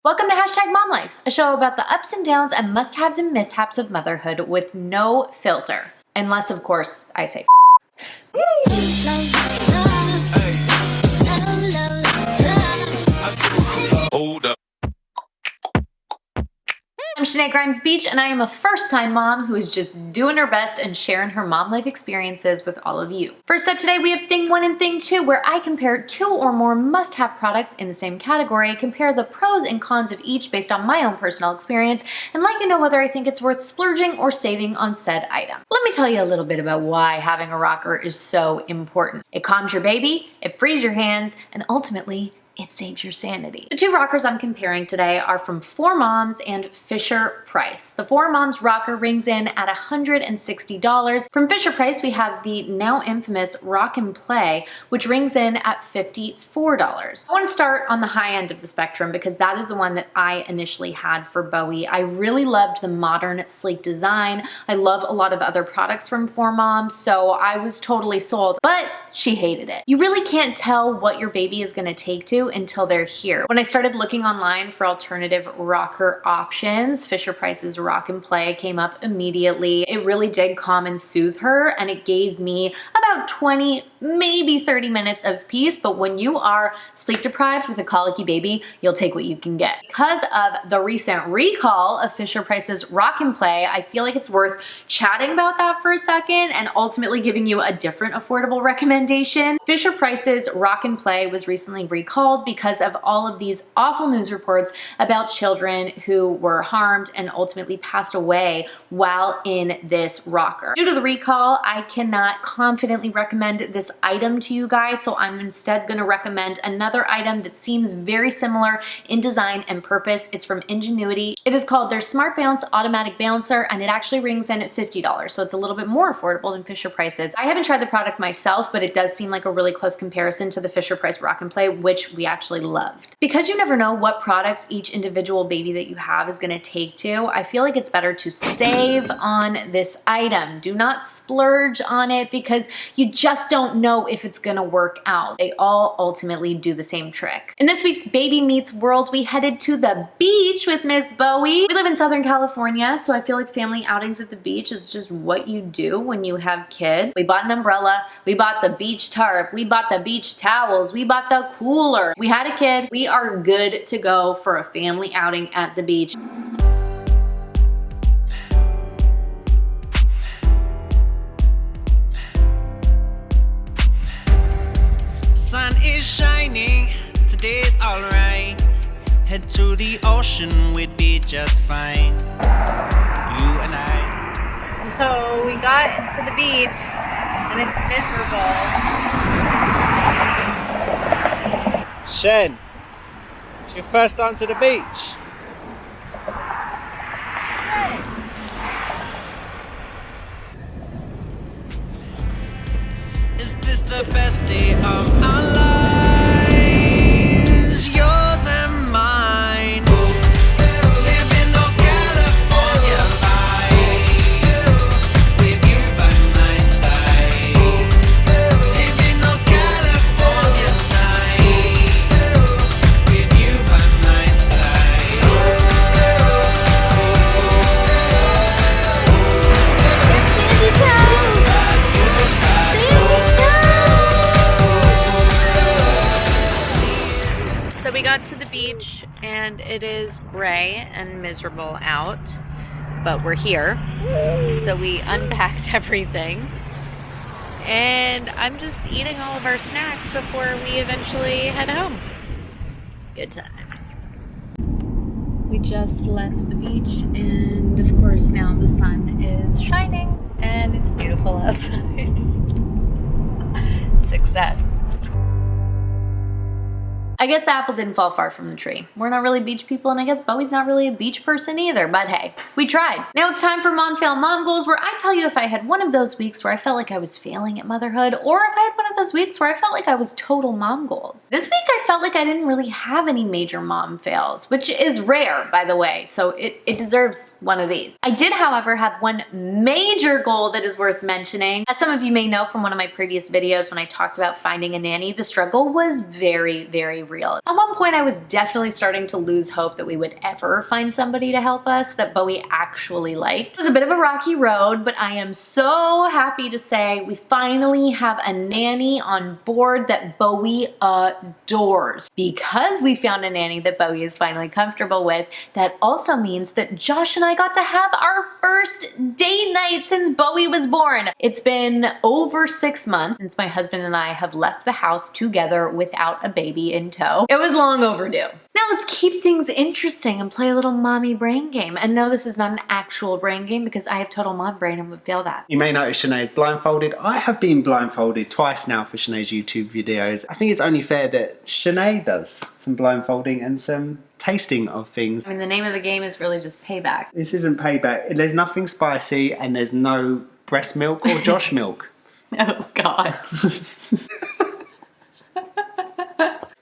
Welcome to #MomLife, a show about the ups and downs and must-haves and mishaps of motherhood with no filter. Unless, of course, I say Hold up. I'm Shenae Beech, and I am a first-time mom who is just doing her best and sharing her mom life experiences with all of you. First up today, we have Thing 1 and Thing 2, where I compare 2 or more must-have products in the same category, compare the pros and cons of each based on my own personal experience, and let you know whether I think it's worth splurging or saving on said item. Let me tell you a little bit about why having a rocker is so important. It calms your baby, it frees your hands, and ultimately, it saves your sanity. The 2 rockers I'm comparing today are from 4Moms and Fisher-Price. The 4Moms rocker rings in at $160. From Fisher-Price, we have the now infamous Rock and Play, which rings in at $54. I want to start on the high end of the spectrum because that is the one that I initially had for Bowie. I really loved the modern, sleek design. I love a lot of other products from 4Moms, so I was totally sold, but she hated it. You really can't tell what your baby is going to take to until they're here. When I started looking online for alternative rocker options, Fisher-Price's Rock and Play came up immediately. It really did calm and soothe her, and it gave me about 20, maybe 30 minutes of peace, but when you are sleep deprived with a colicky baby, you'll take what you can get. Because of the recent recall of Fisher-Price's Rock and Play, I feel like it's worth chatting about that for a second and ultimately giving you a different affordable recommendation. Fisher-Price's Rock and Play was recently recalled because of all of these awful news reports about children who were harmed and ultimately passed away while in this rocker. Due to the recall, I cannot confidently recommend this item to you guys, so I'm instead going to recommend another item that seems very similar in design and purpose. It's from Ingenuity. It is called their Smart Bounce Automatic Bouncer, and it actually rings in at $50, so it's a little bit more affordable than Fisher-Price's. I haven't tried the product myself, but it does seem like a really close comparison to the Fisher-Price Rock and Play, which we actually loved. Because you never know what products each individual baby that you have is going to take to, I feel like it's better to save on this item. Do not splurge on it because you just don't know if it's going to work out. They all ultimately do the same trick. In this week's Baby Meets World, we headed to the beach with Miss Bowie. We live in Southern California, so I feel like family outings at the beach is just what you do when you have kids. We bought an umbrella, we bought the beach tarp, we bought the beach towels, we bought the cooler. We had a kid. We are good to go for a family outing at the beach. Sun is shining, today's alright. Head to the ocean, we'd be just fine. You and I. So we got to the beach and it's miserable. Shen, it's your first time to the beach. Is this the best day of our lives? Yours and mine. Living those California vibes. With you by my side. Living those California nights. With you by my side. So we got to the beach and it is gray and miserable out, but we're here. So we unpacked everything and I'm just eating all of our snacks before we eventually head home. Good times. We just left the beach and of course now the sun is shining and it's beautiful outside. Success. I guess the apple didn't fall far from the tree. We're not really beach people, and I guess Bowie's not really a beach person either, but hey, we tried. Now it's time for Mom Fail Mom Goals, where I tell you if I had one of those weeks where I felt like I was failing at motherhood, or if I had one of those weeks where I felt like I was total mom goals. This week I felt like I didn't really have any major mom fails, which is rare, by the way, so it deserves one of these. I did, however, have one major goal that is worth mentioning. As some of you may know from one of my previous videos when I talked about finding a nanny, the struggle was very, very real. At one point, I was definitely starting to lose hope that we would ever find somebody to help us that Bowie actually liked. It was a bit of a rocky road, but I am so happy to say we finally have a nanny on board that Bowie adores. Because we found a nanny that Bowie is finally comfortable with, that also means that Josh and I got to have our first date night since Bowie was born. It's been over 6 months since my husband and I have left the house together without a baby in tow. It was long overdue. Now let's keep things interesting and play a little mommy brain game. And no, this is not an actual brain game because I have total mom brain and would fail that. You may notice Shenae is blindfolded. I have been blindfolded twice now for Shenae's YouTube videos. I think it's only fair that Shenae does some blindfolding and some tasting of things. I mean, the name of the game is really just payback. This isn't payback. There's nothing spicy and there's no breast milk or Josh milk. Oh God.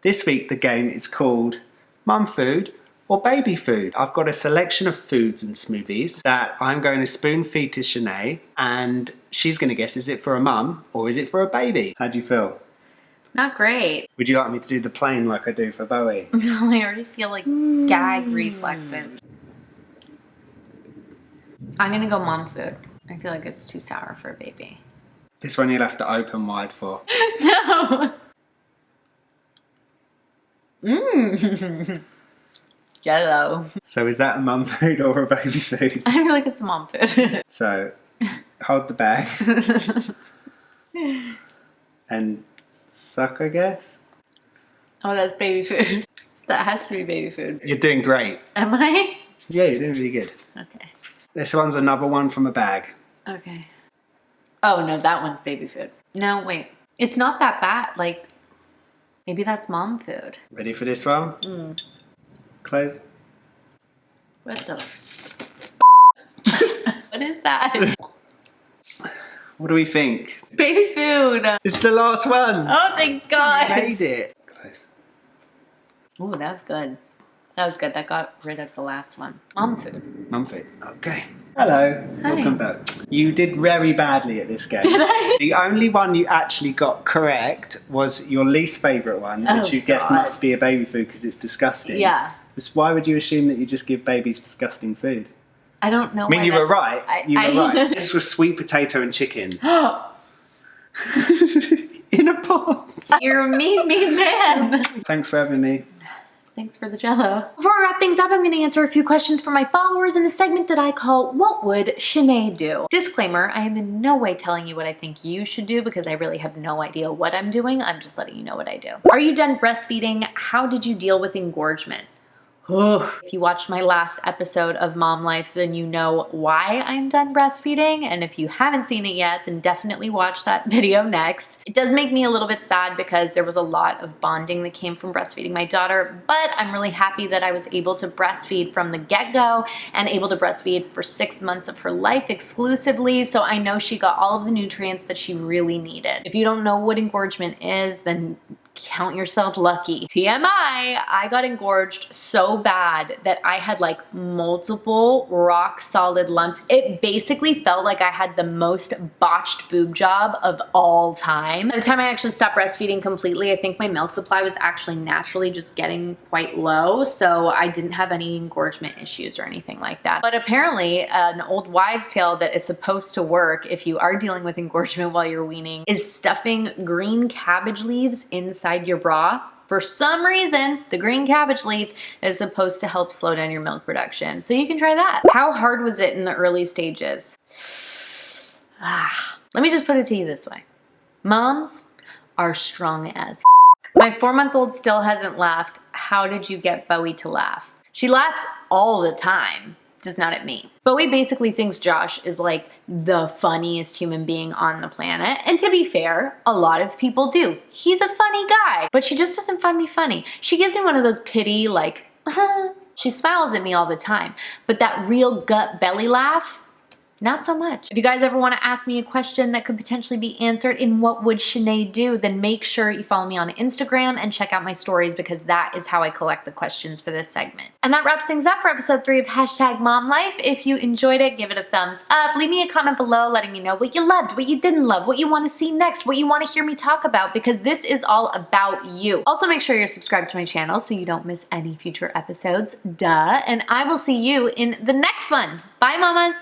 This week the game is called Mum Food or Baby Food. I've got a selection of foods and smoothies that I'm going to spoon feed to Shenae and she's going to guess, is it for a mum or is it for a baby? How do you feel? Not great. Would you like me to do the plain like I do for Bowie? No, I already feel like gag reflexes. I'm gonna go mom food. I feel like it's too sour for a baby. This one you'll have to open wide for. No. Mmm. Jello. So is that a mum food or a baby food? I feel like it's mom food. So hold the bag and suck, I guess. Oh, that's baby food. That has to be baby food. You're doing great. Am I? Yeah, you're doing really good. Okay. This one's another one from a bag. Okay. Oh no, that one's baby food. No, wait. It's not that bad. Like, maybe that's mom food. Ready for this one? Mm. Close. What the What is that? What do we think? Baby food. It's the last one. Oh, thank God. You made it. Close. Oh, that was good. That was good. That got rid of the last one. Mom food. Mum food. Okay. Hello. Hi. Welcome back. You did very badly at this game. Did I? The only one you actually got correct was your least favourite one, Oh, which you guessed God. must be a baby food because it's disgusting. Yeah. Just why would you assume that you just give babies disgusting food? I don't know. I mean, why you were that's- right. You were right. This was sweet potato and chicken. In a pot. You're a mean, mean man. Thanks for having me. Thanks for the jello. Before I wrap things up, I'm going to answer a few questions from my followers in a segment that I call What Would Shenae Do? Disclaimer, I am in no way telling you what I think you should do because I really have no idea what I'm doing. I'm just letting you know what I do. Are you done breastfeeding? How did you deal with engorgement? If you watched my last episode of Mom Life, then you know why I'm done breastfeeding. And if you haven't seen it yet, then definitely watch that video next. It does make me a little bit sad because there was a lot of bonding that came from breastfeeding my daughter, but I'm really happy that I was able to breastfeed from the get-go and able to breastfeed for 6 months of her life exclusively. So I know she got all of the nutrients that she really needed. If you don't know what engorgement is, then count yourself lucky. TMI, I got engorged so bad that I had like multiple rock solid lumps. It basically felt like I had the most botched boob job of all time. By the time I actually stopped breastfeeding completely, I think my milk supply was actually naturally just getting quite low, so I didn't have any engorgement issues or anything like that. But apparently an old wives' tale that is supposed to work if you are dealing with engorgement while you're weaning is stuffing green cabbage leaves inside your bra. For some reason, the green cabbage leaf is supposed to help slow down your milk production. So you can try that. How hard was it in the early stages? Let me just put it to you this way. Moms are strong as f***. My 4-month-old still hasn't laughed. How did you get Bowie to laugh? She laughs all the time, just not at me. Bowie basically thinks Josh is like the funniest human being on the planet. And to be fair, a lot of people do. He's a funny guy, but she just doesn't find me funny. She gives me one of those pity, like, she smiles at me all the time. But that real gut belly laugh, not so much. If you guys ever want to ask me a question that could potentially be answered in What Would Shenae Do, then make sure you follow me on Instagram and check out my stories because that is how I collect the questions for this segment. And that wraps things up for episode 3 of #MomLife. If you enjoyed it, give it a thumbs up. Leave me a comment below letting me know what you loved, what you didn't love, what you want to see next, what you want to hear me talk about, because this is all about you. Also, make sure you're subscribed to my channel so you don't miss any future episodes. Duh. And I will see you in the next one. Bye, mamas.